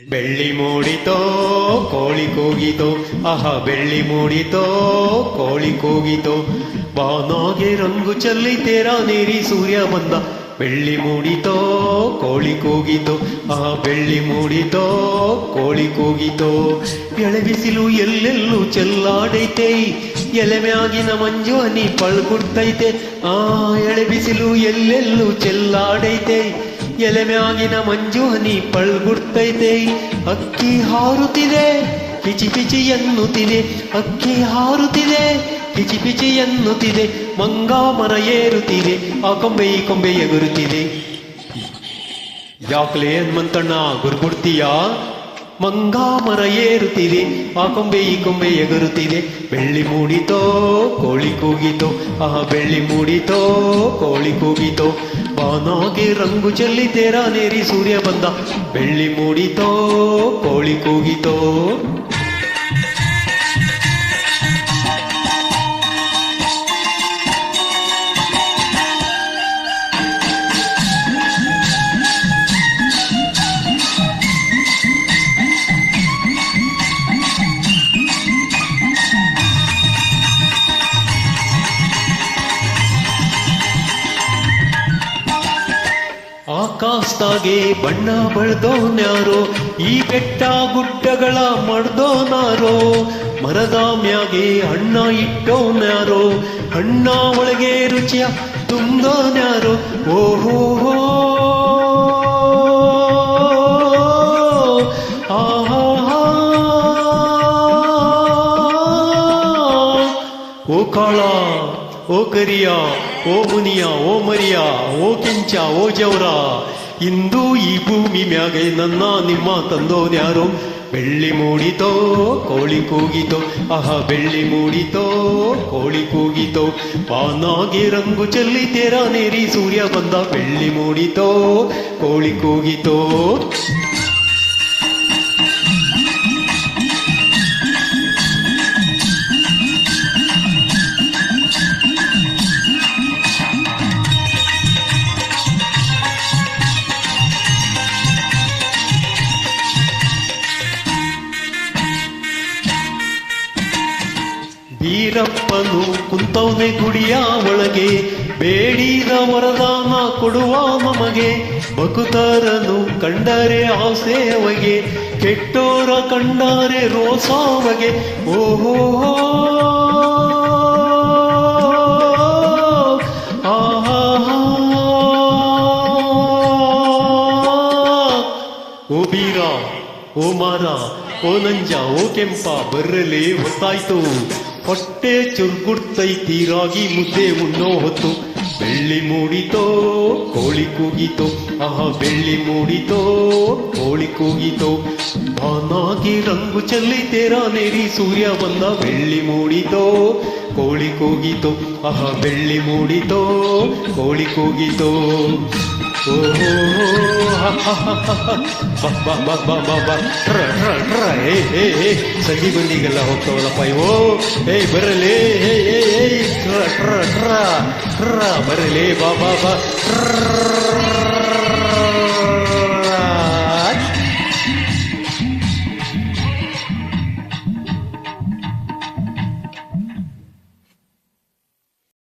ಬೆಳ್ಳಿ ಮೂಡಿತೋ ಕೋಳಿ ಕೂಗಿತೋ, ಆಹಾ ಬೆಳ್ಳಿ ಮೂಡಿತೋ ಕೋಳಿ ಕೂಗಿತೋ, ಬಾನಾಗೆ ರಂಗು ಚೆಲ್ಲಿ ತೇರಾ ನೀರಿ ಸೂರ್ಯ ಬಂದ. ಬೆಳ್ಳಿ ಮೂಡಿತೋ ಕೋಳಿ ಕೂಗಿತೋ, ಆಹಾ ಬೆಳ್ಳಿ ಮೂಡಿತೋ ಕೋಳಿ ಕೂಗಿತೋ. ಎಳೆ ಬಿಸಿಲು ಎಲ್ಲೆಲ್ಲೂ ಚೆಲ್ಲಾಡೈತೆ, ಎಲೆ ಮ್ಯಾಗಿನ ಮಂಜು ಹನಿ ಪಳ್ಗುಡ್ತೈತೆ. ಎಳೆ ಬಿಸಿಲು ಎಲ್ಲೆಲ್ಲೂ ಚೆಲ್ಲಾಡೈತೆ, ಎಲೆ ಮ್ಯಾಗಿನ ಮಂಜು ಹನಿ ಪಳ್ಗುಡ್ತೈತೆ. ಅಕ್ಕಿ ಹಾರುತ್ತಿದೆ ಪಿಚಿ ಪಿಚಿ ಎನ್ನುತ್ತಿದೆ, ಅಕ್ಕಿ ಹಾರುತ್ತಿದೆ ಪಿಚಿ ಪಿಚಿ ಎನ್ನುತ್ತಿದೆ. ಮಂಗ ಮರ ಏರುತ್ತಿದೆ, ಆ ಕೊಂಬೆ ಈ ಕೊಂಬೆ ಎಗುರುತ್ತಿದೆ. ಯಾಕ್ಲೆ ಹನುಮಂತಣ್ಣ ಗುರ್ಗುಡ್ತೀಯಾ? ಮಂಗ ಮರ ಏರುತ್ತಿದೆ, ಆ ಕೊಂಬೆ ಈ ಕೊಂಬೆ ಎಗರುತ್ತಿದೆ. ಬೆಳ್ಳಿ ಮೂಡಿತೋ ಕೋಳಿ ಕೂಗಿತೋ, ಬೆಳ್ಳಿ ಮೂಡಿತೋ ಕೋಳಿ ಕೂಗಿತೋ, ಬಾನಾಗೆ ರಂಗು ಚೆಲ್ಲಿ ತೇರಾ ನೇರಿ ಸೂರ್ಯ ಬಂದ. ಬೆಳ್ಳಿ ಮೂಡಿತೋ ಕೋಳಿ ಕೂಗಿತೋ. ಆಕಾಶದಾಗೆ ಬಣ್ಣ ಬಳ್ದೋನ್ಯಾರೋ, ಈ ಬೆಟ್ಟ ಗುಡ್ಡಗಳ ಮಡ್ದೋನಾರೋ. ಮರದ ಮ್ಯಾಗೆ ಹಣ್ಣ ಇಟ್ಟೋನ್ಯಾರೋ, ಹಣ್ಣ ಒಳಗೆ ರುಚಿಯ ತುಂಬೋನ್ಯಾರೋ. ಓಹೋ ಆಹಾ, ಓ ಕಾಳ ಓ ಕರಿಯ ಓ ಮುನಿಯ ಓ ಮರಿಯ ಓ ಕೆಂಚ ಓ ಜವರ, ಇಂದು ಈ ಭೂಮಿ ಮ್ಯಾಗೆ ನನ್ನ ನಿಮ್ಮ ತಂದೋನ್ಯಾರೋ. ಬೆಳ್ಳಿ ಮೂಡಿತೋ ಕೋಳಿ ಕೂಗಿತೋ, ಬೆಳ್ಳಿ ಮೂಡಿತೋ ಕೋಳಿ ಕೂಗಿತೋ, ಬಾನಾಗೆ ರಂಗು ಚೆಲ್ಲಿ ತೇರಾ ನೇರಿ ಸೂರ್ಯ ಬಂದ. ಬೆಳ್ಳಿ ಮೂಡಿತೋ ಕೋಳಿ ಕೂಗಿತೋ. ಬೀರಪ್ಪನು ಕುಂತವನೆ ಗುಡಿಯ ಒಳಗೆ, ಬೇಡಿದ ವರದಾನ ಕೊಡುವ ನಮಗೆ. ಭಕ್ತರನು ಕಂಡರೆ ಆಸೆ ಅವಗೆ, ಕೆಟ್ಟೋರ ಕಂಡರೆ ರೋಸಾವಗೆ. ಓಹೋ ಆಹಾ, ಓ ಬೀರ ಓ ಮಾರ ಓ ನಂಜ ಓ ಕೆಂಪ ಬರ್ರಲೇ ಹೊತ್ತಾಯ್ತು. ಹೊಟ್ಟೆ ಚುರ್ಗುಡ್ತೈತಿ ರಾಗಿ ಮುದ್ದೆ ಉಣ್ಣೋ ಹೊತ್ತು. ಬೆಳ್ಳಿ ಮೂಡಿತೋ ಕೋಳಿ ಕೂಗಿತೋ, ಬೆಳ್ಳಿ ಮೂಡಿತೋ ಕೋಳಿ ಕೂಗಿತೋ, ಬಾನಾಗಿ ರಂಗು ಚೆಲ್ಲಿ ತೇರಾ ನೇರಿ ಸೂರ್ಯ ಬಂದ. ಬೆಳ್ಳಿ ಮೂಡಿತೋ ಕೋಳಿ ಕೂಗಿತೋ, ಬೆಳ್ಳಿ ಮೂಡಿತೋ ಕೋಳಿ ಕೂಗಿತೋ. ಓಹೋ ಸಂಧಿ ಬಂದಿಗೆಲ್ಲ ಹೋಗ್ತಾವಲ್ಲಪ್ಪ ಇವು. ಬರಲೇ ಬರಲೇ ಬಾ ಬಾ ಬಾ.